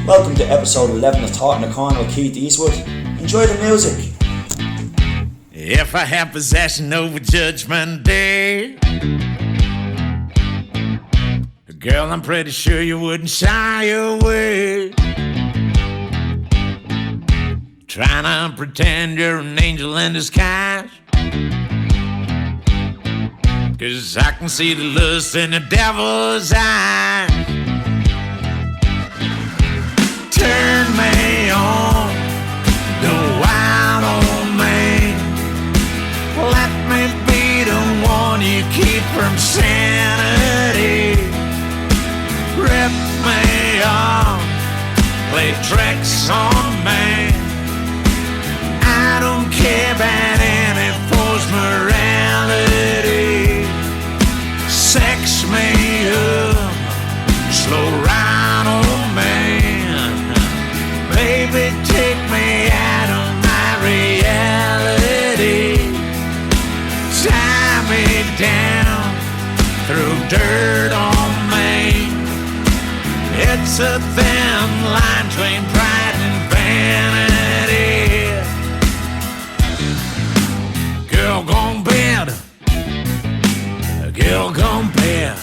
Welcome to episode 11 of Thought in the Corner with Keith Eastwood. Enjoy the music. If I have possession over Judgment Day, girl, I'm pretty sure you wouldn't shy away. Trying to pretend you're an angel in disguise, 'cause I can see the lust in the devil's eyes. Turn me on, go wild on me. Let me be the one you keep from sanity. Rip me off, play tricks on me. I don't care about any false morality. Sex me up, slow ride on me. Baby, take me out of my reality. Tie me down, throw dirt on me. It's a thin line between pride and vanity. Girl gone bad, girl gone bad,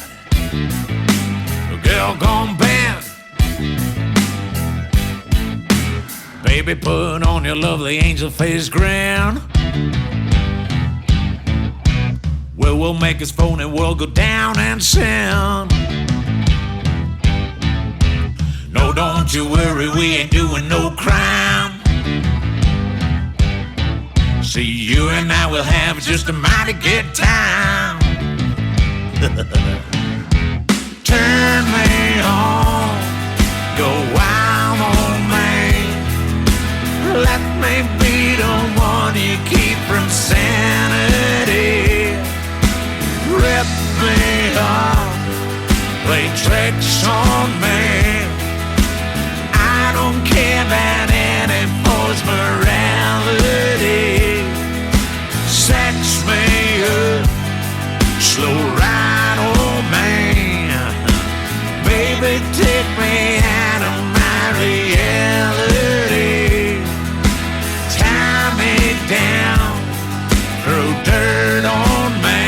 girl gone bad. Baby, put on your lovely angel face grin. Well, we'll make this phony world go down and sin. No, don't you worry, we ain't doing no crime. See, you and I will have just a mighty good time. Turn me on, go wild on me. Let me be the one you keep from sanity. Rip me off, play tricks on me. I don't care about any false morality. Sex me up, slow ride on me. Baby, take me out of my reality. Tie me down, throw dirt on me.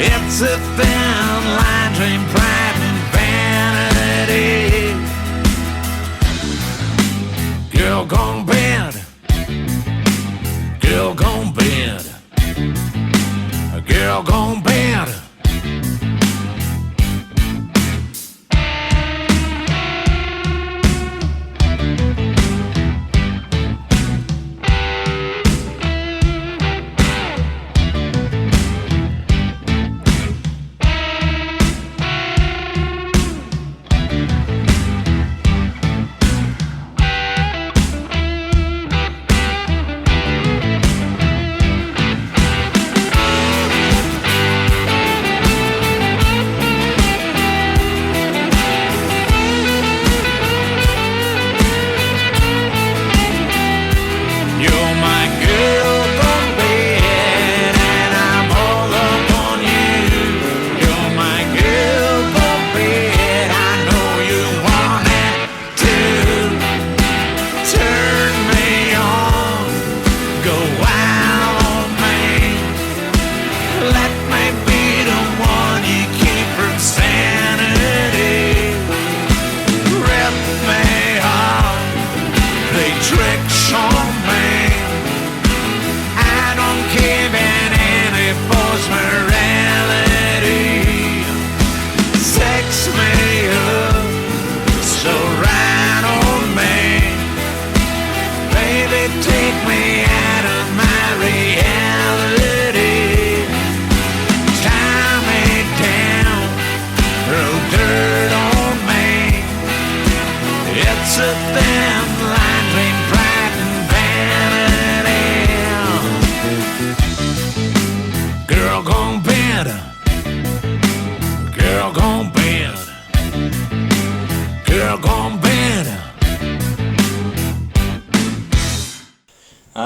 It's a thin line between pride and vanity. Girl gone bad, girl gone bad, a girl gone bad.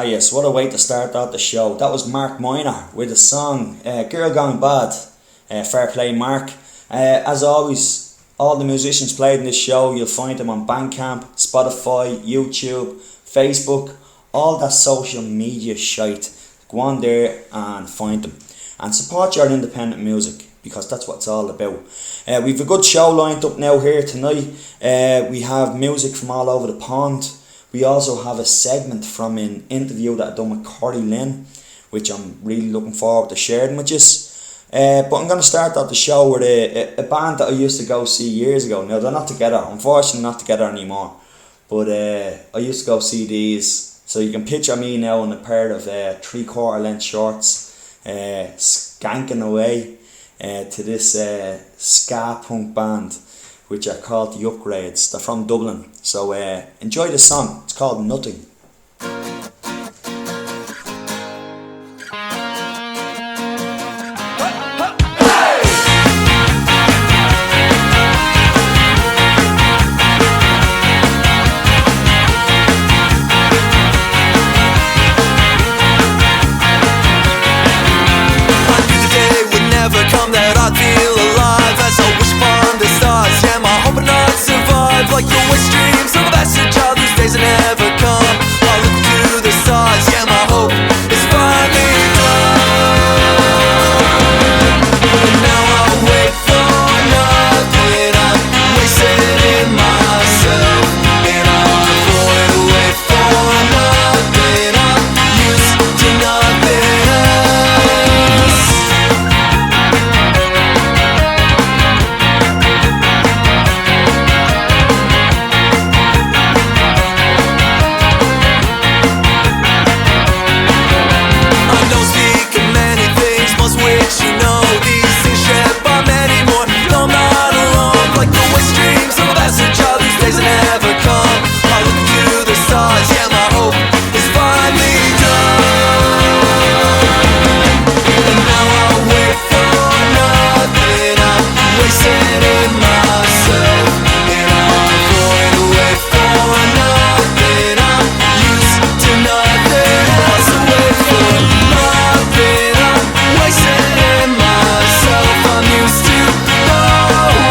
yes, what a way to start out the show. That was Marc Miner with the song Girl Gone Bad. Fair play, Mark. As always, all the musicians played in this show, you'll find them on Bandcamp, Spotify, YouTube, Facebook, all that social media shite. Go on there and find them. And support your independent music, because that's what it's all about. We've a good show lined up now here tonight. We have music from all over the pond. We also have a segment from an interview that I done with Corrie Lynn, which I'm really looking forward to sharing with you. But I'm going to start out the show with a band that I used to go see years ago. Now, they're not together, unfortunately not together anymore. But I used to go see these. So you can picture me now in a pair of 3/4 length shorts, skanking away to this ska punk band, which are called The Upgrades. They're from Dublin. So enjoy the song. It's called Nothing. Like the waste dreams of the best of childhood days that never come. I look to the stars, yeah, my hope is finally done. And now I wait for nothing. I'm wasting myself, and I'm going to wait for nothing. I'm used to nothing else. Which you know these things shared by many more. No, I'm not alone. Like the waste dreams of the best of childhood days that never come. I look to the stars, yeah, my hope is finally done. And now I wait for nothing. I'm wasting myself, and I'm going to wait for nothing. I'm used to nothing else. I wait for nothing. I'm wasting myself, I'm used to no one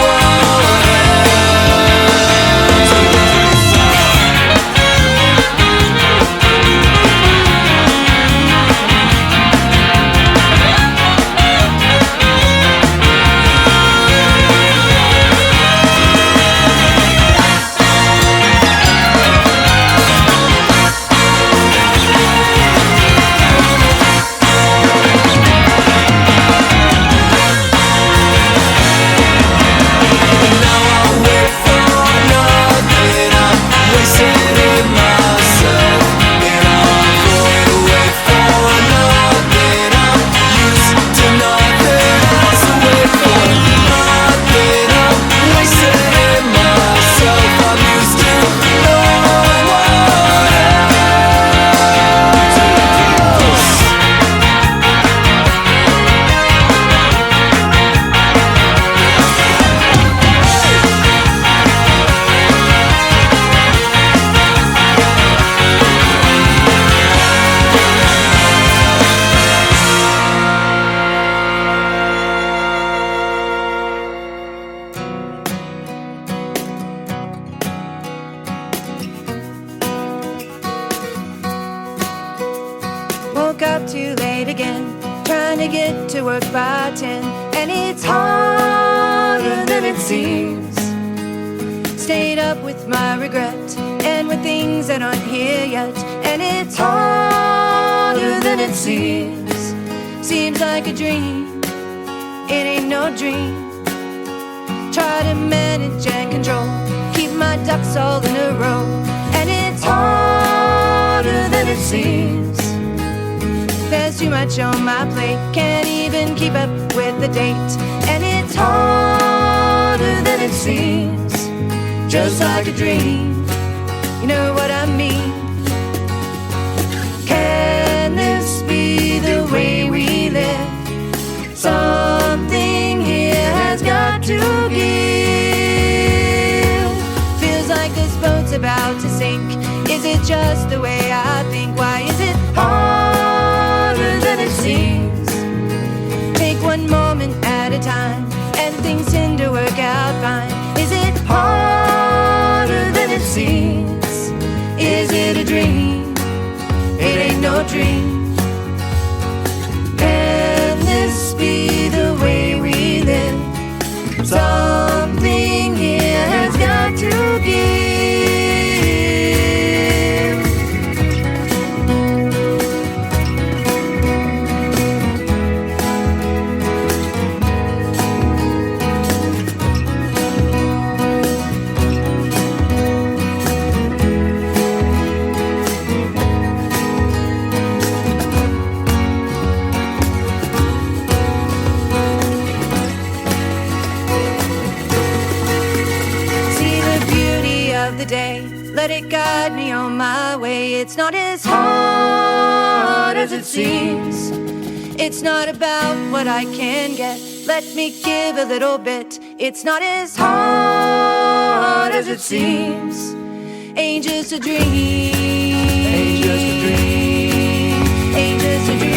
woke up too late again, trying to get to work by 10, and it's harder than it seems. Stayed up with my regret and with things that aren't here yet, and it's harder than it seems. Seems like a dream, it ain't no dream. Try to manage and control, keep my ducks all in a row, and it's harder than it seems. There's too much on my plate, can't even keep up with the date, and it's harder than it seems. Just like a dream, you know what I mean. Can this be the way we live? Something here has got to give. Feels like this boat's about to sink. Is it just the way I think? Why is it one moment at a time, and things tend to work out fine. Is it harder than it seems? Is it a dream? It ain't no dream. Can this be the way we live? Something here has got to give. The day, let it guide me on my way. It's not as hard as it seems. It's not about what I can get. Let me give a little bit. It's not as hard as it seems. Ain't just a dream. Ain't just a dream. Ain't just a dream.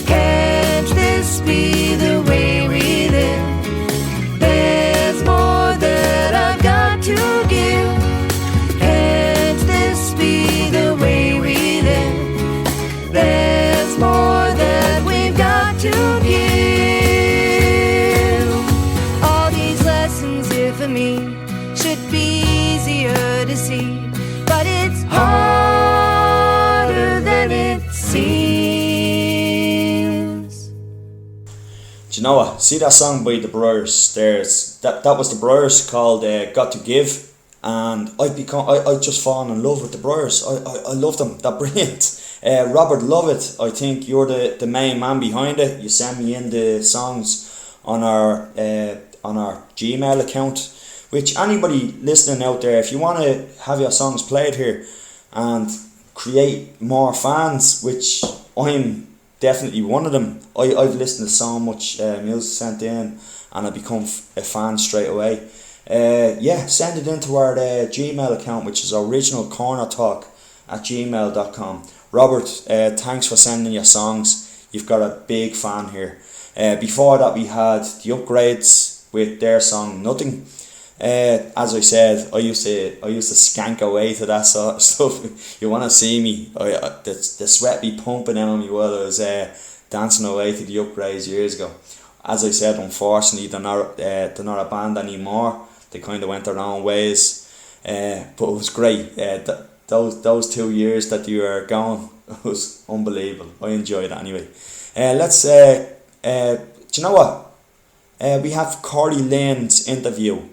Can't this be the way we live? There's more that I've got to give. Can't this be the way we live? There's more that we've got to give. All these lessons here for me should be easier to see, but it's harder than it seems. Do you know what? See that song by the Briars? That was the Briars called "Got to Give," and I just fallen in love with the Briars. I love them. They're brilliant. Robert Lovett, I think you're the main man behind it. You send me in the songs on our Gmail account. Which anybody listening out there, if you want to have your songs played here and create more fans, which I'm definitely one of them. I've listened to so much music sent in, and I become a fan straight away. Send it into our Gmail account, which is originalcornertalk@gmail.com. Robert, thanks for sending your songs. You've got a big fan here. Before that, we had the Upgrades with their song "Nothing." As I said, I used to skank away to that sort of stuff. You want to see me? The sweat be pumping out of me while I was dancing away to the Upgrades years ago. As I said, unfortunately, they're not a band anymore. They kind of went their own ways, but it was great. Those 2 years that you were gone, it was unbelievable. I enjoyed it anyway. Let's. Do you know what? We have Corrie Lynn's interview.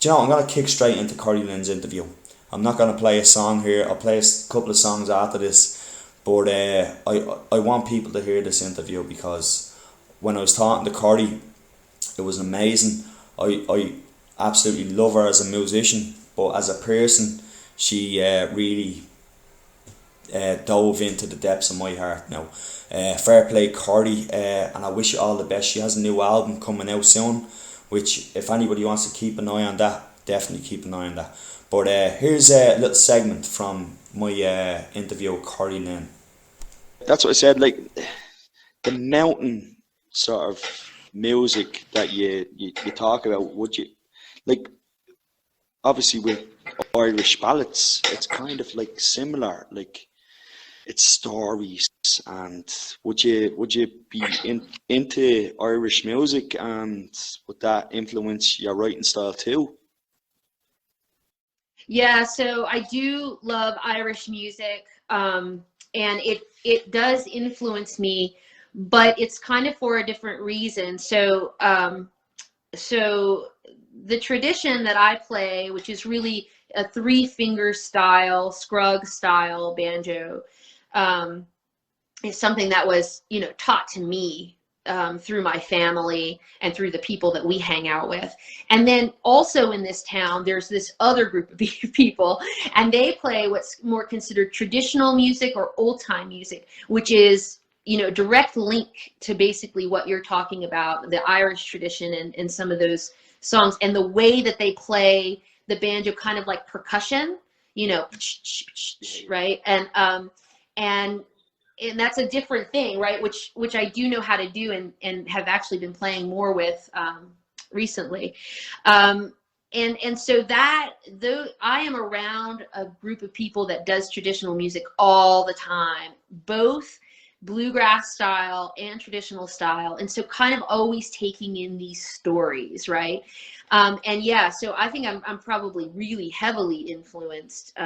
Do you know, I'm going to kick straight into Corrie Lynn's interview. I'm not going to play a song here. I'll play a couple of songs after this. But I want people to hear this interview, because when I was talking to Corrie, it was amazing. I absolutely love her as a musician, but as a person, she really dove into the depths of my heart now. Fair play, Corrie, and I wish you all the best. She has a new album coming out soon, which, if anybody wants to keep an eye on that, definitely keep an eye on that. But here's a little segment from my interview with Corrie Lynn. That's what I said, like, the mountain sort of music that you talk about, would you, like, obviously with Irish ballads, it's kind of like similar, like, it's stories. And would you be into Irish music, and would that influence your writing style too? Yeah, so I do love Irish music, and it does influence me, but it's kind of for a different reason. So the tradition that I play, which is really a 3-finger style, Scruggs style banjo, is something that was, taught to me through my family and through the people that we hang out with. And then also in this town, there's this other group of people, and they play what's more considered traditional music or old time music, which is, direct link to basically what you're talking about, the Irish tradition and some of those songs, and the way that they play the banjo, kind of like percussion, right? And and that's a different thing, right? Which I do know how to do, and have actually been playing more with recently. And so that, though I am around a group of people that does traditional music all the time, both bluegrass style and traditional style, and so kind of always taking in these stories, right? And yeah, so I think I'm probably really heavily influenced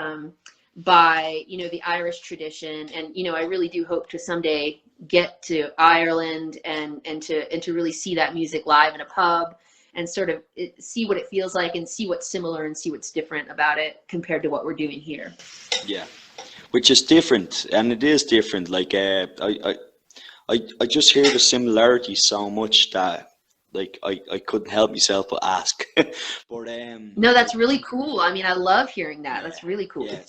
by, you know, the Irish tradition, and you know, I really do hope to someday get to Ireland and to really see that music live in a pub, and sort of see what it feels like, and see what's similar and see what's different about it compared to what we're doing here. Yeah, which is different, and it is different. Like I just hear the similarities so much that like I couldn't help myself but ask. But No, that's really cool. I mean, I love hearing that. That's really cool. yeah,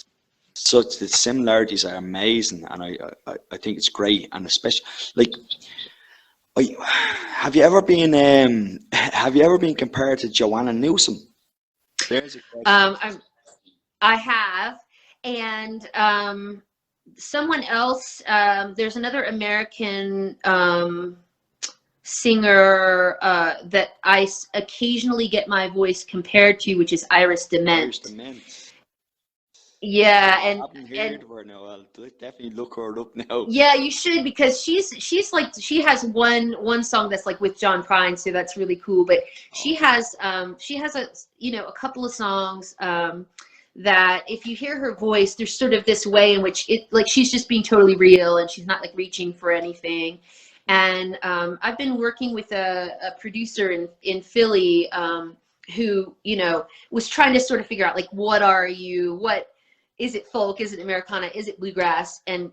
such the similarities are amazing, and I think it's great, and especially like. Have you ever been compared to Joanna Newsom? There's a question. I have, and someone else. There's another American singer that I occasionally get my voice compared to, which is Iris DeMent. Iris DeMent. Yeah, I haven't heard of her now. I'll definitely look her up now. Yeah, you should, because she's like, she has one song that's like with John Prine, so that's really cool. But she has a, you know, a couple of songs that if you hear her voice, there's sort of this way in which it, like, she's just being totally real, and she's not like reaching for anything. And I've been working with a producer in Philly who, you know, was trying to sort of figure out, like, what are you? What is it? Folk? Is it Americana? Is it bluegrass? And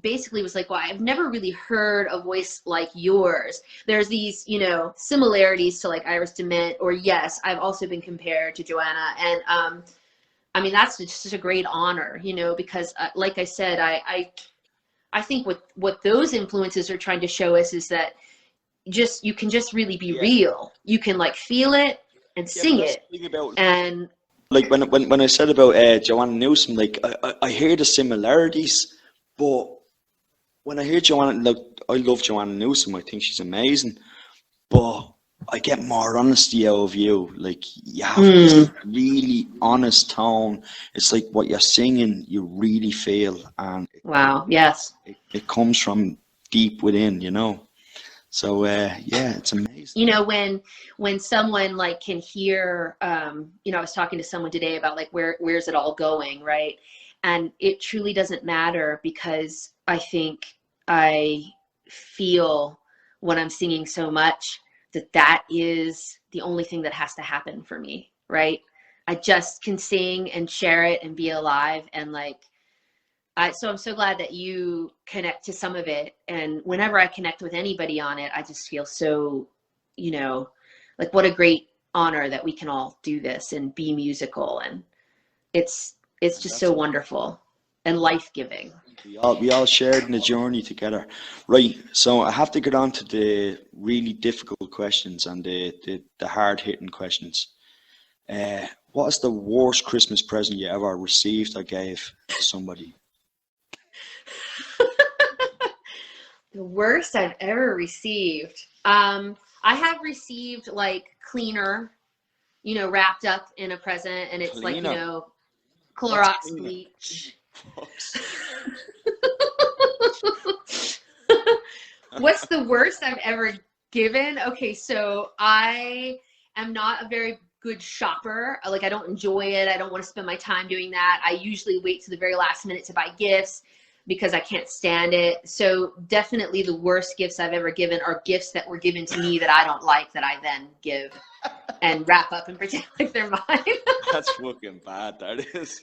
basically was like, well, I've never really heard a voice like yours. There's these, you know, similarities to like Iris DeMent, or yes, I've also been compared to Joanna. And I mean, that's just a great honor, you know, because like I said, I think what those influences are trying to show us is that you can just really be real. You can like feel it and sing it. And like when I said about Joanna Newsom, like I hear the similarities, but when I hear Joanna, like, I love Joanna Newsom. I think she's amazing, but I get more honesty out of you. Like, you have this really honest tone. It's like what you're singing, you really feel, and wow, yes, it comes from deep within, you know. So yeah, it's amazing. You know, when someone like can hear, you know, I was talking to someone today about like where's it all going, right? And it truly doesn't matter, because I think I feel when I'm singing so much that is the only thing that has to happen for me, right? I just can sing and share it and be alive, and like, so I'm so glad that you connect to some of it. And whenever I connect with anybody on it, I just feel so, you know, like what a great honor that we can all do this and be musical. And it's just so wonderful and life-giving. We all shared in the journey together. Right, so I have to get on to the really difficult questions and the hard-hitting questions. What is the worst Christmas present you ever received or gave to somebody? The worst I've ever received. I have received like cleaner, you know, wrapped up in a present, and it's cleaner. Like, you know, Clorox bleach. What's the worst I've ever given? Okay, so I am not a very good shopper. Like, I don't enjoy it. I don't want to spend my time doing that. I usually wait to the very last minute to buy gifts because I can't stand it. So definitely the worst gifts I've ever given are gifts that were given to me that I don't like, that I then give and wrap up and pretend like they're mine. That's fucking bad, that is.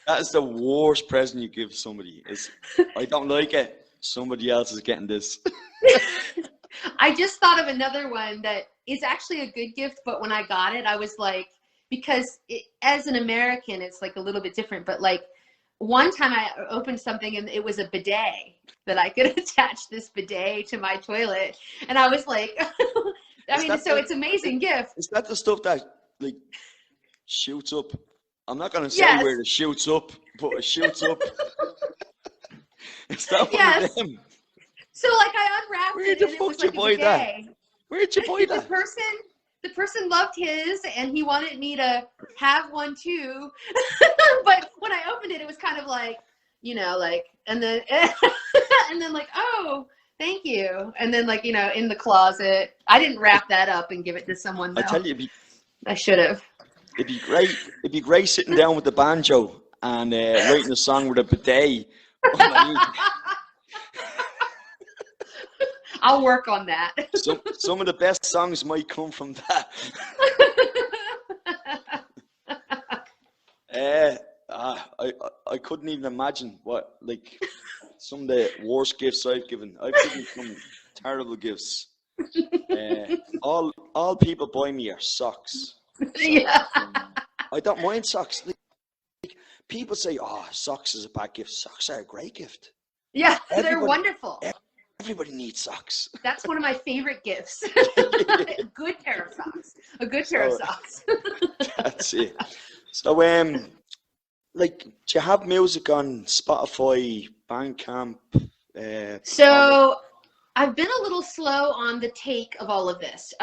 That is the worst present you give somebody. I don't like it. Somebody else is getting this. I just thought of another one that is actually a good gift, but when I got it, I was like, because as an American, it's like a little bit different. But like one time I opened something and it was a bidet, that I could attach this bidet to my toilet. And I was like, I mean, so it's an amazing gift. Is that the stuff that like shoots up I'm not going to say Yes. where it shoots up, but it shoots up. Is that one Yes. of them? So like I unwrapped Where it the and it fuck was you like a buy that? bidet. Where'd you buy that? The person loved his and he wanted me to have one too. But when I opened it, it was kind of like, like, and then and then like, oh, thank you. And then like, in the closet. I didn't wrap that up and give it to someone though. I tell you, I should have. it'd be great. It'd be great sitting down with the banjo and writing a song with a bidet. I'll work on that. Some of the best songs might come from that. I couldn't even imagine what, like, some of the worst gifts I've given. I've given some terrible gifts. All people buy me are socks. Yeah. I don't mind socks. Like, people say, "Oh, socks is a bad gift." Socks are a great gift. Yeah, they're wonderful. Everybody needs socks. That's one of my favorite gifts. A good pair of socks. A good pair of socks. That's it. So, like, do you have music on Spotify, Bandcamp? So I've been a little slow on the take of all of this.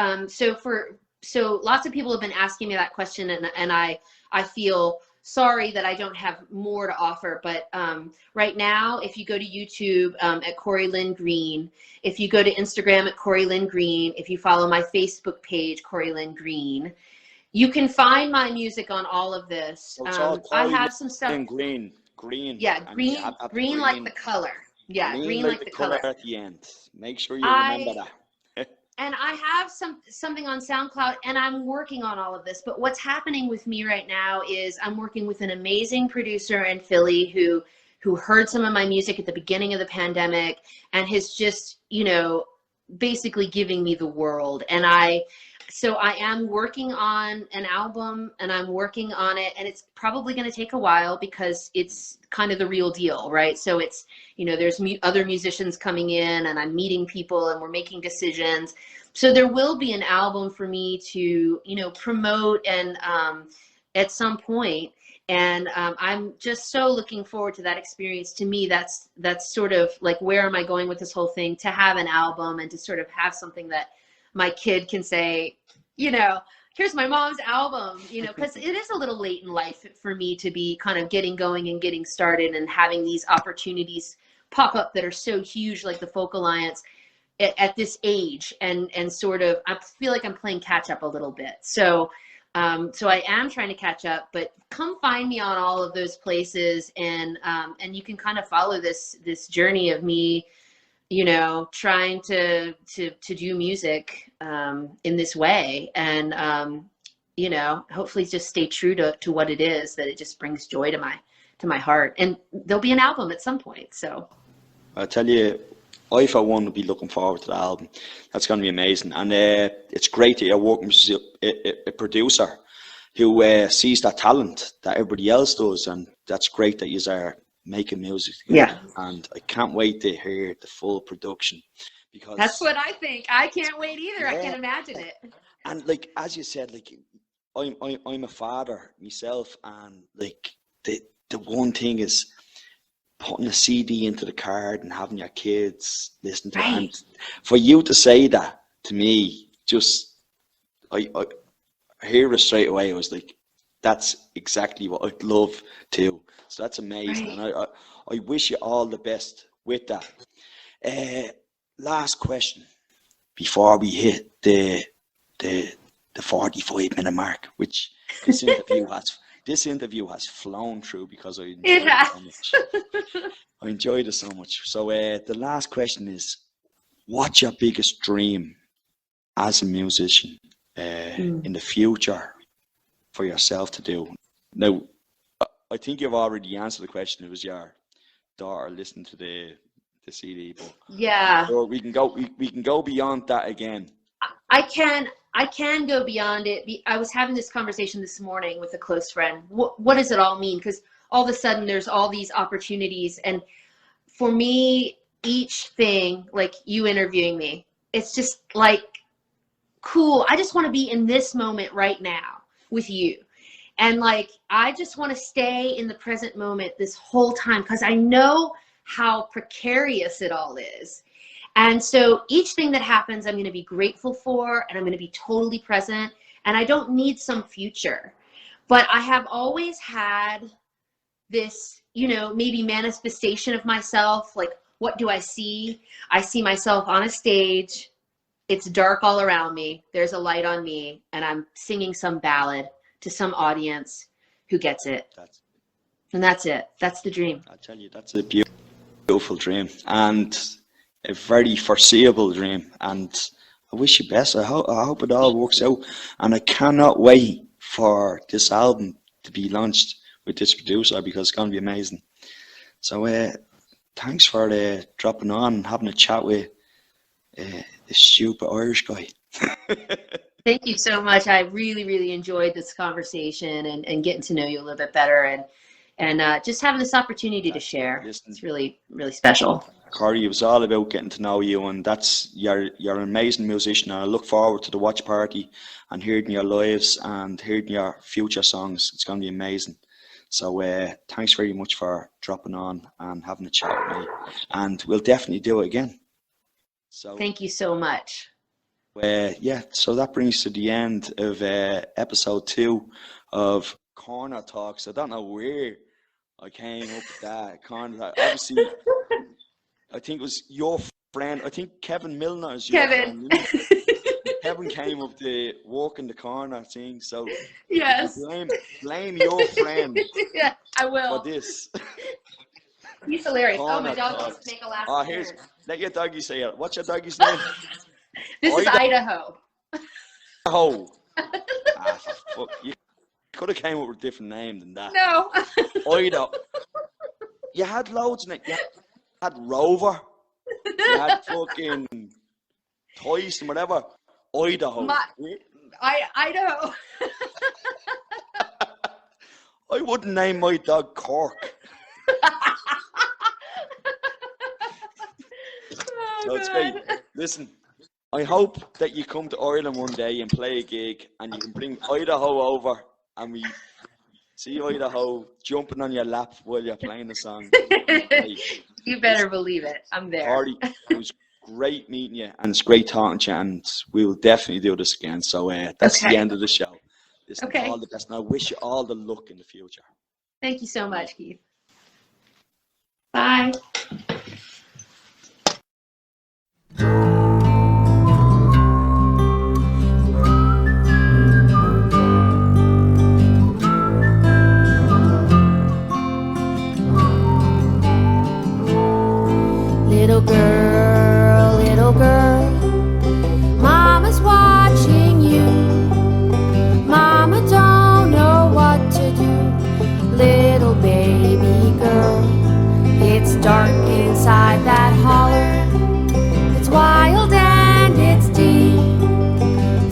So lots of people have been asking me that question, and I feel sorry that I don't have more to offer. But right now, if you go to YouTube at Corrie Lynn Green, if you go to Instagram at Corrie Lynn Green, if you follow my Facebook page, Corrie Lynn Green, you can find my music on all of this. I have some stuff. Green. Yeah, green like the color. Yeah, green like the color at the end. Make sure you remember that. And I have something on SoundCloud, and I'm working on all of this. But what's happening with me right now is I'm working with an amazing producer in Philly who heard some of my music at the beginning of the pandemic and has just, basically giving me the world. And so I am working on an album, and I'm working on it, and it's probably going to take a while because it's kind of the real deal, right? So it's, there's other musicians coming in, and I'm meeting people, and we're making decisions. So there will be an album for me to, promote and at some point. And I'm just so looking forward to that experience. To me, that's sort of like, where am I going with this whole thing? To have an album and to sort of have something that my kid can say, here's my mom's album, because it is a little late in life for me to be kind of getting going and getting started and having these opportunities pop up that are so huge, like the Folk Alliance at this age, and sort of, I feel like I'm playing catch up a little bit. So I am trying to catch up, but come find me on all of those places, and you can kind of follow this journey of me, trying to do music in this way, and hopefully just stay true to what it is, that it just brings joy to my heart. And there'll be an album at some point. So I tell you, I for one will be looking forward to the album. That's going to be amazing, and it's great that you're working with a producer who sees that talent that everybody else does, and that's great that you are making music together. Yeah. And I can't wait to hear the full production, because that's what I think. I can't wait either. I can't imagine it. And like, as you said, like, I'm a father myself, and like the one thing is putting a CD into the car and having your kids listen to it. And for you to say that to me, just I hear it straight away. I was like, that's exactly what I'd love to. So that's amazing, and I wish you all the best with that. Last question before we hit the 45-minute mark, which this interview has flown through, because I enjoyed it so much. I enjoyed it so much. So the last question is, what's your biggest dream as a musician in the future for yourself to do? Now, I think you've already answered the question. It was your daughter listening to the CD, but yeah, so we can go beyond that again. I can go beyond it. I was having this conversation this morning with a close friend. What does it all mean? Because all of a sudden there's all these opportunities, and for me, each thing, like you interviewing me, it's just like cool. I just want to be in this moment right now with you. And like, I just want to stay in the present moment this whole time, because I know how precarious it all is. And so each thing that happens, I'm going to be grateful for, and I'm going to be totally present. And I don't need some future. But I have always had this, you know, maybe manifestation of myself. Like, what do I see? I see myself on a stage. It's dark all around me. There's a light on me. And I'm singing some ballad to some audience who gets it. And that's it. That's the dream. I tell you, that's a beautiful dream. And a very foreseeable dream, and I wish you best. I hope it all works out, and I cannot wait for this album to be launched with this producer, because it's going to be amazing. So thanks for dropping on and having a chat with this stupid Irish guy. Thank you so much. I really, really enjoyed this conversation and getting to know you a little bit better, and just having this opportunity to share. It's really, really special. Corrie, it was all about getting to know you, and you're an amazing musician, and I look forward to the watch party and hearing your lives and hearing your future songs. It's going to be amazing. So thanks very much for dropping on and having a chat with me, and we'll definitely do it again. So thank you so much. Yeah, so that brings us to the end of episode 2 of Corner Talks. I don't know where I came up with that corner talk. Obviously, I think it was your friend. I think Kevin Milner is your friend. Kevin came up to walk in the corner thing. So yes, blame your friend. Yeah, I will. For this. He's hilarious. Corner my dog talks. wants to make a last word. Let your doggy say it. What's your doggy's name? This is Idaho. Idaho. Fuck. You could have came up with a different name than that. No. Idaho. You had loads in it. You had Rover. You had fucking Toys and whatever. Idaho. Idaho. I wouldn't name my dog Cork. So it's great. Listen, I hope that you come to Ireland one day and play a gig, and you can bring Idaho over, and we see Idaho jumping on your lap while you're playing the song. You better believe it. I'm there. Corrie, it was great meeting you, and it's great talking to you, and we'll definitely do this again. So that's the end of the show. Listen, all the best, and I wish you all the luck in the future. Thank you so much, Keith. Bye. Little girl, Mama's watching you. Mama don't know what to do. Little baby girl, it's dark inside that holler. It's wild and it's deep.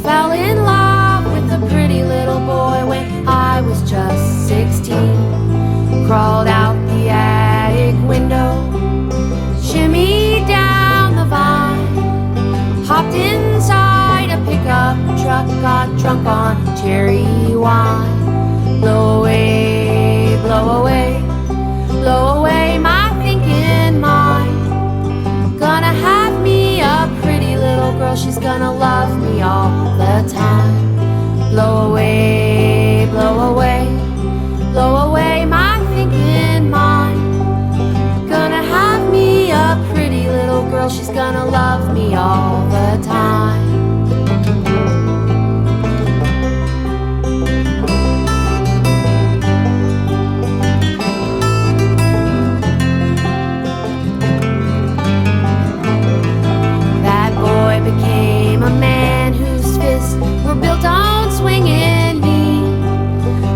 Fell in love with a pretty little boy when I was just 16. Crawled out the attic window, shimmy down the vine, hopped inside a pickup truck, got drunk on cherry wine. Blow away, blow away, blow away my thinking mind. Gonna have me a pretty little girl, she's gonna love me all the time. Blow away, blow away, blow away my thinking mind. Gonna have me a pretty little girl, she's gonna love me all the time. That boy became a man whose fists were built on swinging me.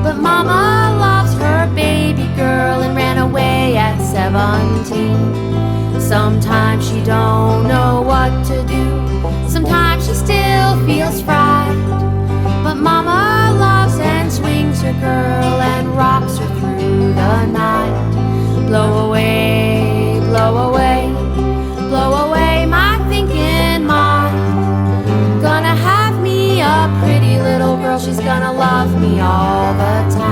But Mama loves her baby girl and ran away at 17. Sometimes she don't know what to do, sometimes she still feels fright. But Mama loves and swings her girl and rocks her through the night. Blow away, blow away, blow away my thinking mind. Gonna have me a pretty little girl, she's gonna love me all the time.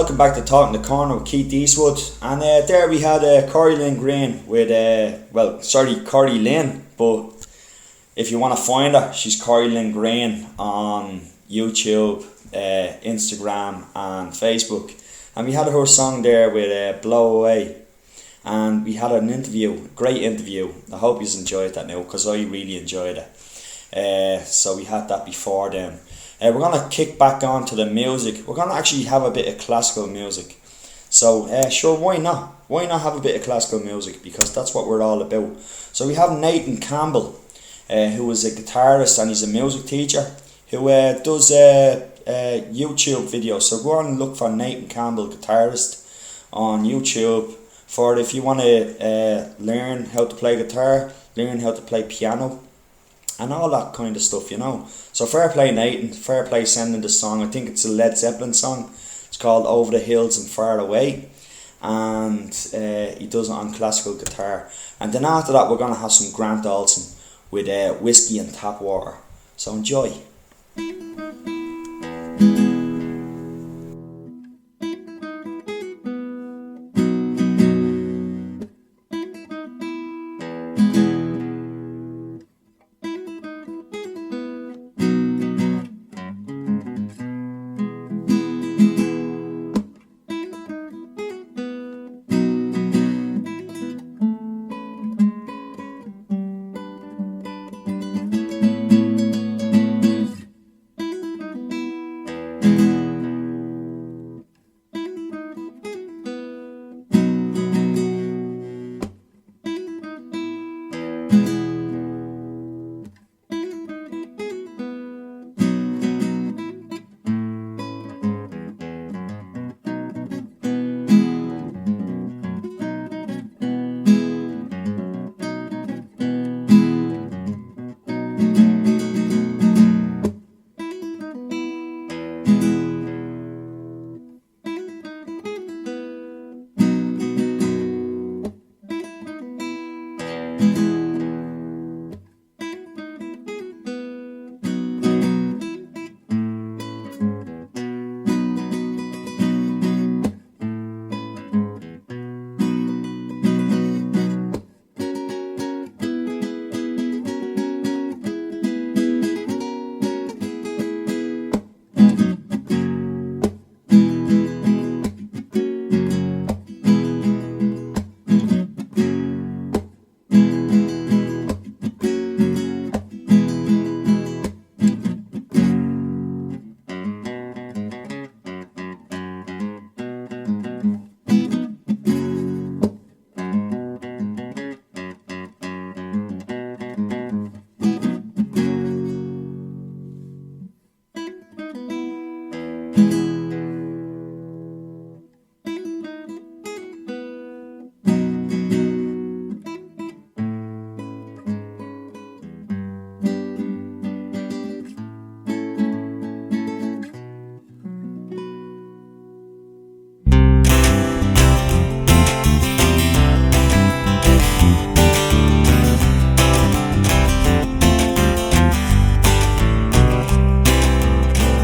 welcome back to Talking the Corner with Keith Eastwood. And there we had Corrie Lynn with, Corrie Lynn, but if you want to find her, she's Corrie Lynn Green on YouTube, Instagram and Facebook. And we had her song there with Blow Away. And we had an interview, great interview. I hope you enjoyed that now, because I really enjoyed it. So we had that before then. We're going to kick back on to the music. We're going to actually have a bit of classical music. So sure, why not? Why not have a bit of classical music? Because that's what we're all about. So we have Nathan Campbell, who is a guitarist and he's a music teacher, who does YouTube videos. So go on and look for Nathan Campbell, guitarist, on YouTube. For if you want to learn how to play guitar, learn how to play piano, and all that kind of stuff, you know. So fair play Nathan, fair play sending the song. I think it's a Led Zeppelin song. It's called Over the Hills and Far Away. And he does it on classical guitar. And then after that we're going to have some Grant Olsen with Whiskey and Tap Water. So enjoy.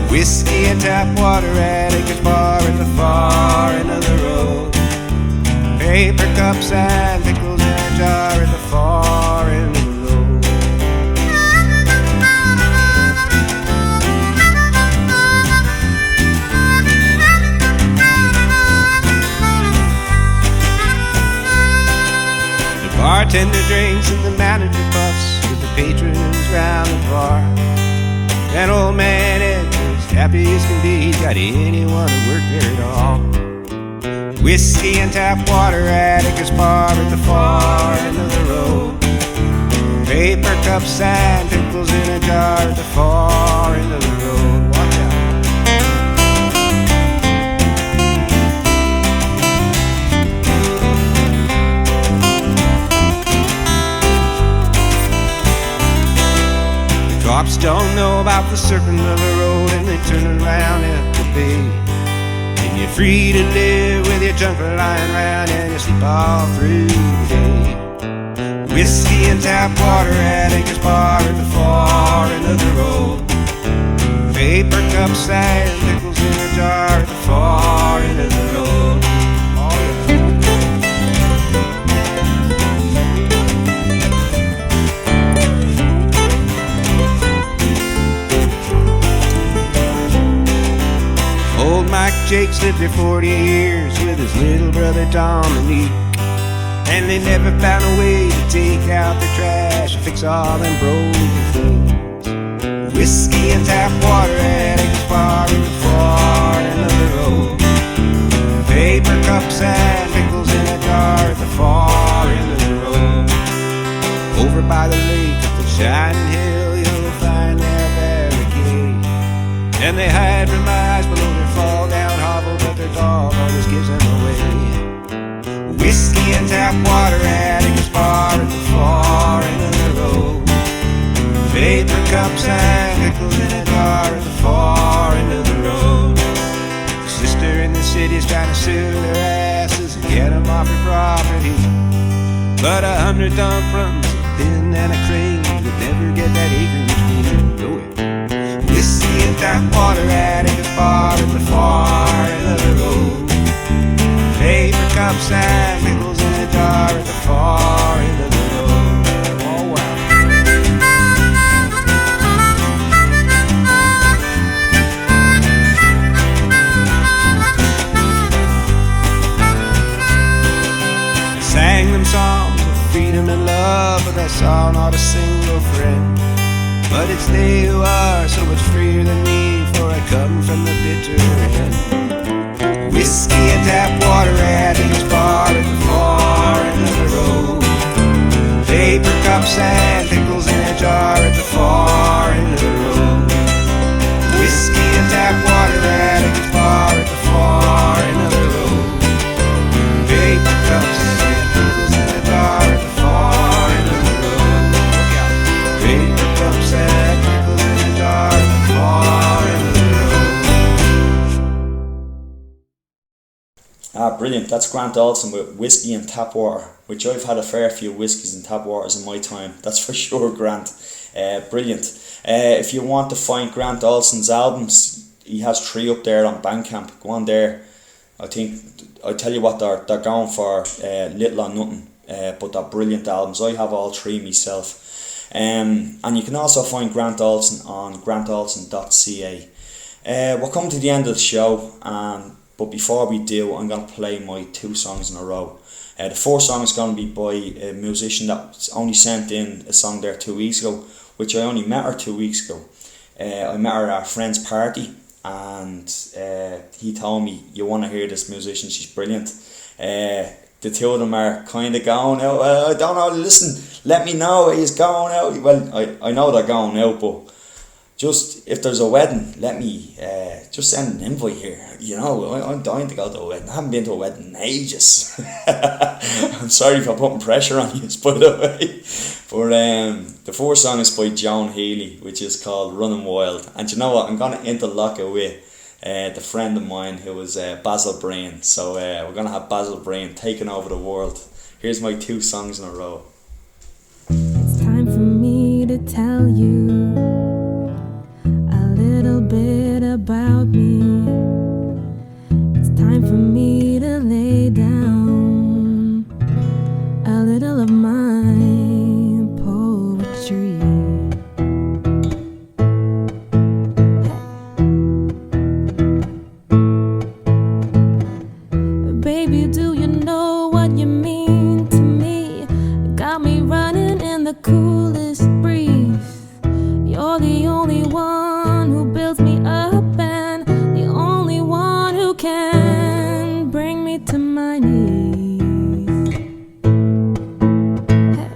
Whiskey and tap water at a bar at the far end of the road. Paper cups and pickles in a jar at the far end of the road. The bartender drinks and the manager puffs with the patrons round the bar. That old man is happy as can be, he's got anyone to work there at all. Whiskey and tap water at a bar at the far end of the road. Paper cups and pickles in a jar at the far end of the road. Watch out. Cops don't know about the serpent of the road, and they turn around at the bay. And you're free to live with your junk lying around, and you sleep all through the day. Whiskey and tap water at Anchor's Bar at the far end of the road. Paper cups and pickles in a jar at the far end of the road. Jake's lived there 40 years with his little brother Dominique. And they never found a way to take out the trash and fix all them broken things. Whiskey and tap water at a bar in the far end of the road. Paper cups and pickles in a jar at the far end of the road. Over by the lake at the shining hill, you'll find their barricade. And they hide from eyes below their fall down hovel, but their dog always gives them away. Whiskey and tap water at a bar at the far end of the road. Paper cups and pickles in a jar at the far end of the road. The sister in the city's trying to sue their asses and get them off her property. But 100 dump runs, a bin and a crane would never get that acreage clean. Go ahead. Whiskey and tap water at a bar at the far end of the road. Paper cups and pickles in a jar at the far end of the road. Oh wow. I sang them songs of freedom and love, but I saw not a single friend. But it's they who are so much freer than me, for I come from the bitter end. Whiskey and tap water at each bar at the far end of the road. Paper cups and pickles in a jar at the far end of the road. Whiskey and tap water at each bar at the far end of the road. Paper cups and pickles in a jar at the far end of the road. Look out. Paper cups and pickles in a jar at the far end of the road. Brilliant. That's Grant Olsen with Whiskey and Tap Water, which I've had a fair few whiskies and tap waters in my time. That's for sure, Grant. Brilliant. If you want to find Grant Olsen's albums, he has 3 up there on Bandcamp. Go on there. I think, I tell you what, they're going for little or nothing, but they're brilliant albums. I have all 3 myself. And you can also find Grant Olsen on grantolsen.ca. We're coming to the end of the show, but before we do, I'm going to play my 2 songs in a row. The first song is going to be by a musician that only sent in a song there 2 weeks ago, which I only met her 2 weeks ago. I met her at a friend's party, and he told me, you want to hear this musician, she's brilliant. The 2 of them are kind of going out. I don't know, listen, let me know he's going out. Well, I know they're going out, but just if there's a wedding, let me just send an invite here. You know, I'm dying to go to a wedding. I haven't been to a wedding in ages. I'm sorry for putting pressure on you, by the way. But the first song is by Joan Healy, which is called Running Wild. And you know what? I'm going to interlock it with the friend of mine who was Basil Breen. So we're going to have Basil Breen taking over the world. Here's my 2 songs in a row. It's time for me to tell you a little bit about me. It's time for me to lay down a little of my poetry. Baby, do you know what you mean to me? Got me running in the coolest breeze. You're the only one who builds me up, and the only one who can bring me to my knees. Hey.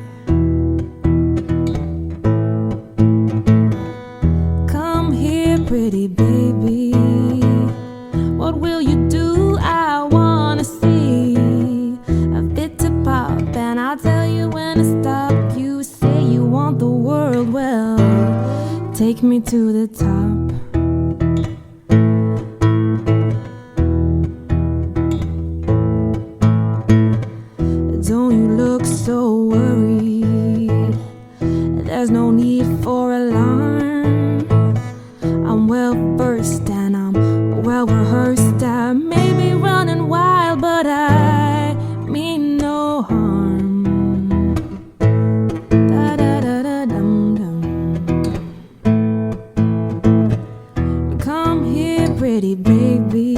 Come here, pretty baby. What will you do? I wanna see a bit to pop, and I'll tell you when to stop. You say you want the world, well, take me to the top. Don't you look so worried? There's no need for alarm. I'm well versed and I'm well rehearsed. I may be running wild, but I mean no harm. Da da da da dum dum. Come here, pretty baby.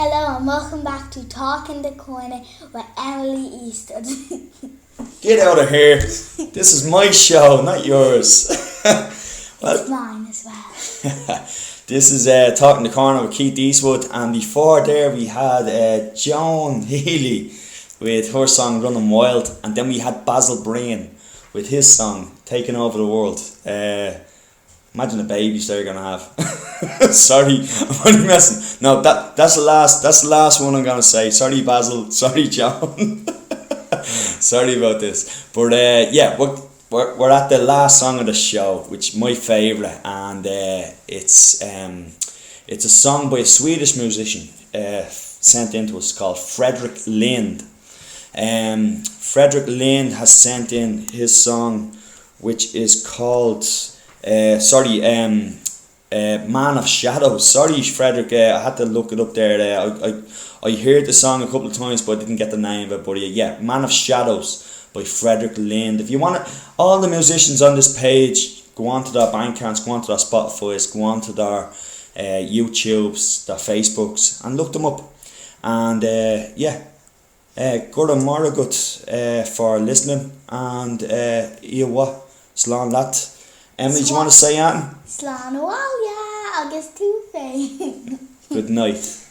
Hello and welcome back to Talk in the Corner with Emily Eastwood. Get out of here. This is my show, not yours. It's mine as well. This is Talk in the Corner with Keith Eastwood, and before there we had Joan Healy with her song Running Wild, and then we had Basil Breen with his song Taking Over the World. Imagine the babies they're gonna have. Sorry, I'm only messing. No, that's the last one I'm gonna say. Sorry, Basil. Sorry, Joan. Sorry about this. But yeah, we're at the last song of the show, which is my favourite, and it's a song by a Swedish musician sent in to us called Fredrik Lind. Fredrik Lind has sent in his song, which is called Man of Shadows. Sorry, Fredrik, I had to look it up there. I heard the song a couple of times, but I didn't get the name of it. But yeah, Man of Shadows by Fredrik Lind. If you want it, all the musicians on this page, go on to their Bandcamps, go on to their Spotifys, go on to their YouTubes, their Facebooks, and look them up. And yeah, good and Maragut for listening. And what? Slán that. Emily, do you want to say anything? Slán a wow, yeah, agus tú fé. Good night.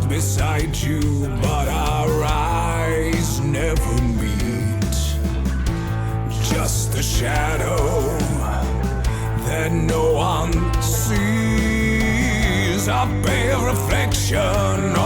Beside you, but our eyes never meet. Just a shadow that no one sees. A bare reflection